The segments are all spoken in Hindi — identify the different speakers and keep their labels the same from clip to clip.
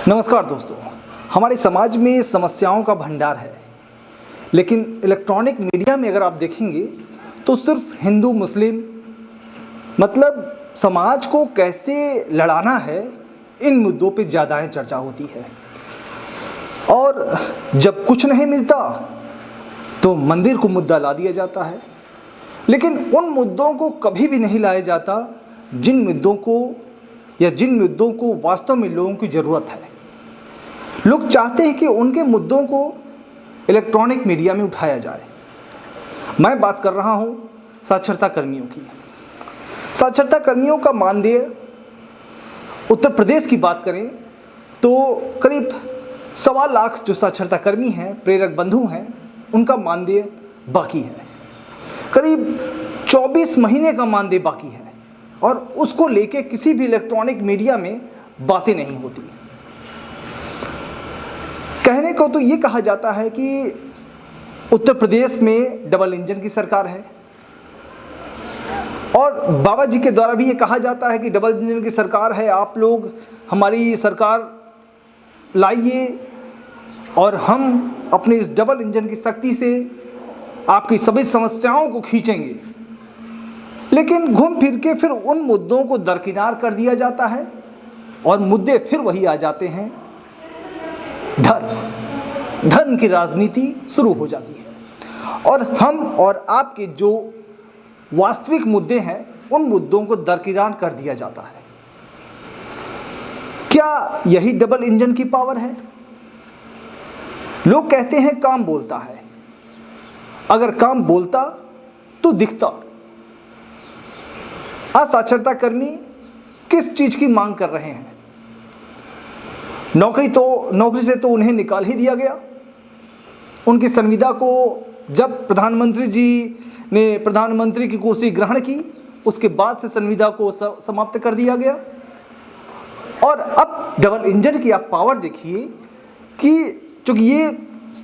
Speaker 1: नमस्कार दोस्तों, हमारे समाज में समस्याओं का भंडार है, लेकिन इलेक्ट्रॉनिक मीडिया में अगर आप देखेंगे तो सिर्फ हिंदू मुस्लिम मतलब समाज को कैसे लड़ाना है, इन मुद्दों पे ज़्यादा चर्चा होती है। और जब कुछ नहीं मिलता तो मंदिर को मुद्दा ला दिया जाता है, लेकिन उन मुद्दों को कभी भी नहीं लाया जाता जिन मुद्दों को वास्तव में लोगों की ज़रूरत है। लोग चाहते हैं कि उनके मुद्दों को इलेक्ट्रॉनिक मीडिया में उठाया जाए। मैं बात कर रहा हूं साक्षरता कर्मियों की। साक्षरता कर्मियों का मानदेय उत्तर प्रदेश की बात करें तो करीब 1.25 लाख जो साक्षरता कर्मी हैं, प्रेरक बंधु हैं, उनका मानदेय बाकी है। करीब 24 महीने का मानदेय बाकी है और उसको लेके किसी भी इलेक्ट्रॉनिक मीडिया में बातें नहीं होती। कहने को तो ये कहा जाता है कि उत्तर प्रदेश में डबल इंजन की सरकार है और बाबा जी के द्वारा भी ये कहा जाता है कि डबल इंजन की सरकार है, आप लोग हमारी सरकार लाइए और हम अपने इस डबल इंजन की शक्ति से आपकी सभी समस्याओं को खींचेंगे। लेकिन घूम फिर के फिर उन मुद्दों को दरकिनार कर दिया जाता है और मुद्दे फिर वही आ जाते हैं। धर्म की राजनीति शुरू हो जाती है और हम और आपके जो वास्तविक मुद्दे हैं उन मुद्दों को दरकिनार कर दिया जाता है। क्या यही डबल इंजन की पावर है? लोग कहते हैं काम बोलता है। अगर काम बोलता तो दिखता। आज साक्षरता कर्मी किस चीज की मांग कर रहे हैं? नौकरी से तो उन्हें निकाल ही दिया गया। उनकी संविदा को जब प्रधानमंत्री जी ने प्रधानमंत्री की कुर्सी ग्रहण की, उसके बाद से संविदा को समाप्त कर दिया गया। और अब डबल इंजन की आप पावर देखिए कि चूंकि ये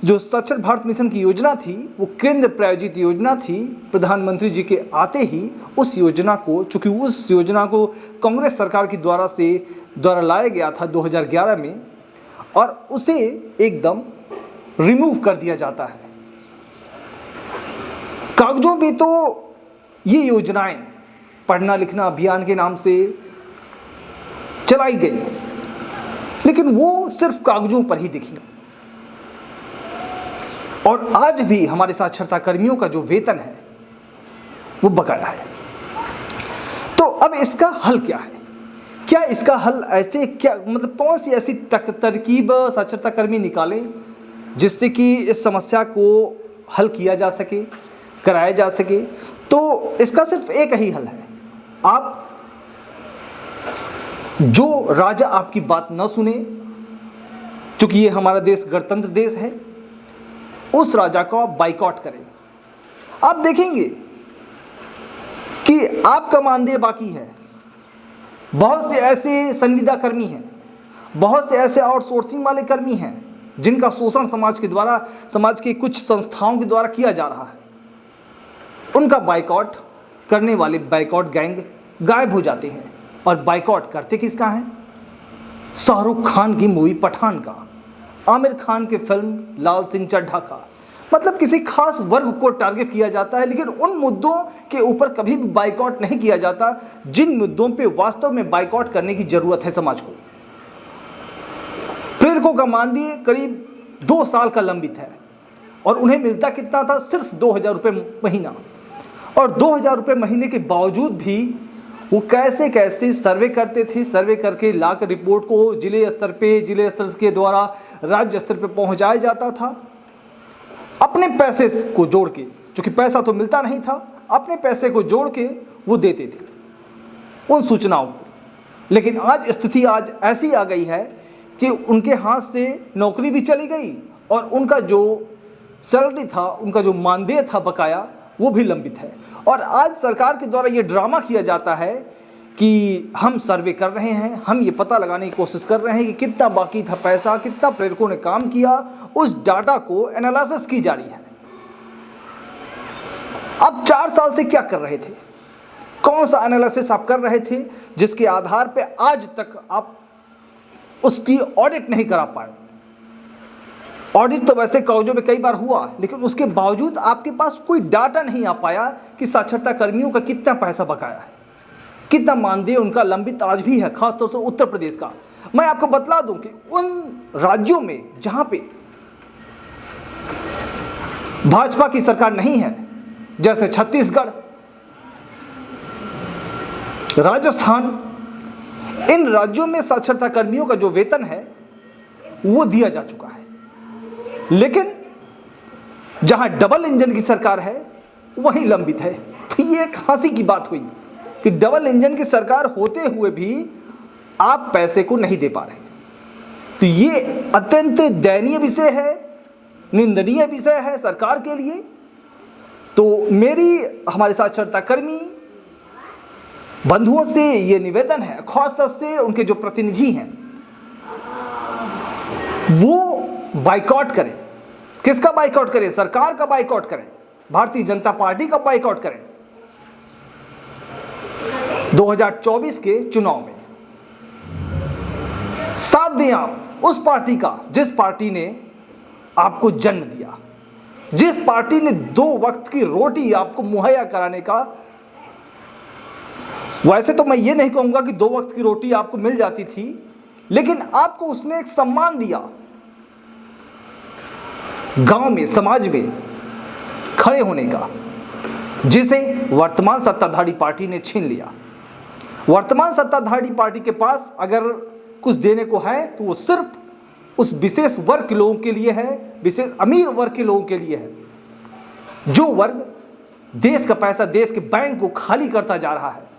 Speaker 1: जो साक्षर भारत मिशन की योजना थी वो केंद्र प्रायोजित योजना थी, प्रधानमंत्री जी के आते ही उस योजना को कांग्रेस सरकार की द्वारा लाया गया था 2011 में और उसे एकदम रिमूव कर दिया जाता है। कागजों पे तो ये योजनाएं पढ़ना लिखना अभियान के नाम से चलाई गई, लेकिन वो सिर्फ कागजों पर ही दिखी। और आज भी हमारे साक्षरता कर्मियों का जो वेतन है वो बकाया है। तो अब इसका हल क्या है? क्या इसका हल कौन सी ऐसी तरकीब साक्षरता कर्मी निकालें जिससे कि इस समस्या को हल किया जा सके, कराया जा सके? तो इसका सिर्फ एक ही हल है। आप जो राजा आपकी बात न सुने, चूंकि ये हमारा देश गणतंत्र देश है, उस राजा को आप बाइकआउट करें। आप देखेंगे कि आपका मानदेय बाकी है। बहुत से ऐसे संविदा कर्मी हैं, बहुत से ऐसे आउटसोर्सिंग वाले कर्मी हैं जिनका शोषण समाज के कुछ संस्थाओं के द्वारा किया जा रहा है। उनका बाइकआउट करने वाले बाइकआउट गैंग गायब हो जाते हैं। और बाइकआउट करते किसका है? शाहरुख खान की मूवी पठान का, आमिर खान की फिल्म लाल सिंह चड्ढा का। मतलब किसी खास वर्ग को टारगेट किया जाता है, लेकिन उन मुद्दों के ऊपर कभी भी बाइकआउट नहीं किया जाता जिन मुद्दों पे वास्तव में बाइकआउट करने की जरूरत है समाज को। प्रेरकों का मानदेय करीब 2 साल का लंबित है और उन्हें मिलता कितना था? सिर्फ 2000 रुपये महीना। और 2000 रुपये महीने के बावजूद भी वो कैसे सर्वे करते थे। सर्वे करके लाकर रिपोर्ट को जिले स्तर के द्वारा राज्य स्तर पे पहुंचाया जाता था। अपने पैसे को जोड़ के, चूंकि पैसा तो मिलता नहीं था, अपने पैसे को जोड़ के वो देते थे उन सूचनाओं को। लेकिन आज स्थिति ऐसी आ गई है कि उनके हाथ से नौकरी भी चली गई और उनका जो सैलरी था, उनका जो मानदेय था बकाया, वो भी लंबित है। और आज सरकार के द्वारा ये ड्रामा किया जाता है कि हम सर्वे कर रहे हैं, हम ये पता लगाने की कोशिश कर रहे हैं कि कितना बाकी था पैसा, कितना प्रेरकों ने काम किया, उस डाटा को एनालिसिस की जा रही है। अब 4 साल से क्या कर रहे थे? कौन सा एनालिसिस आप कर रहे थे जिसके आधार पे आज तक आप उसकी ऑडिट नहीं करा पाए। ऑडिट तो वैसे कागजों में कई बार हुआ, लेकिन उसके बावजूद आपके पास कोई डाटा नहीं आ पाया कि साक्षरता कर्मियों का कितना पैसा बकाया है, कितना मानदेय उनका लंबित आज भी है, खासतौर से उत्तर प्रदेश का। मैं आपको बतला दूं कि उन राज्यों में जहां पे भाजपा की सरकार नहीं है, जैसे छत्तीसगढ़, राजस्थान, इन राज्यों में साक्षरता कर्मियों का जो वेतन है वो दिया जा चुका है। लेकिन जहां डबल इंजन की सरकार है वहीं लंबित है। तो ये एक हंसी की बात हुई कि डबल इंजन की सरकार होते हुए भी आप पैसे को नहीं दे पा रहे। तो ये अत्यंत दयनीय विषय है, निंदनीय विषय है सरकार के लिए। तो मेरी हमारे साक्षरता कर्मी बंधुओं से ये निवेदन है, खासतौर से उनके जो प्रतिनिधि हैं वो बाइकआउट करें। किसका बाइकआउट करें? सरकार का बाइकआउट करें, भारतीय जनता पार्टी का बाइकआउट करें। 2024 के चुनाव में साथ दें आप उस पार्टी का जिस पार्टी ने आपको जन्म दिया, जिस पार्टी ने 2 वक्त की रोटी आपको मुहैया कराने का, वैसे तो मैं ये नहीं कहूंगा कि 2 वक्त की रोटी आपको मिल जाती थी, लेकिन आपको उसने एक सम्मान दिया, गांव में समाज में खड़े होने का, जिसे वर्तमान सत्ताधारी पार्टी ने छीन लिया। वर्तमान सत्ताधारी पार्टी के पास अगर कुछ देने को है तो वो सिर्फ उस विशेष वर्ग के लोगों के लिए है, विशेष अमीर वर्ग के लोगों के लिए है, जो वर्ग देश का पैसा, देश के बैंक को खाली करता जा रहा है।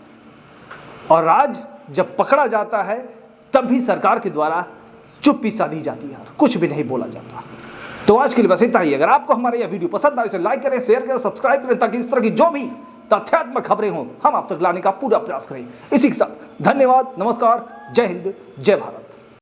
Speaker 1: और राज जब पकड़ा जाता है तब भी सरकार के द्वारा चुप्पी साधी जाती है, कुछ भी नहीं बोला जाता। तो आज के लिए बस इतना ही। अगर आपको हमारा यह वीडियो पसंद आए, इसे लाइक करें, शेयर करें, सब्सक्राइब करें, ताकि इस तरह की जो भी तथ्यात्मक खबरें हों हम आप तक लाने का पूरा प्रयास करें। इसी के साथ धन्यवाद, नमस्कार, जय हिंद, जय भारत।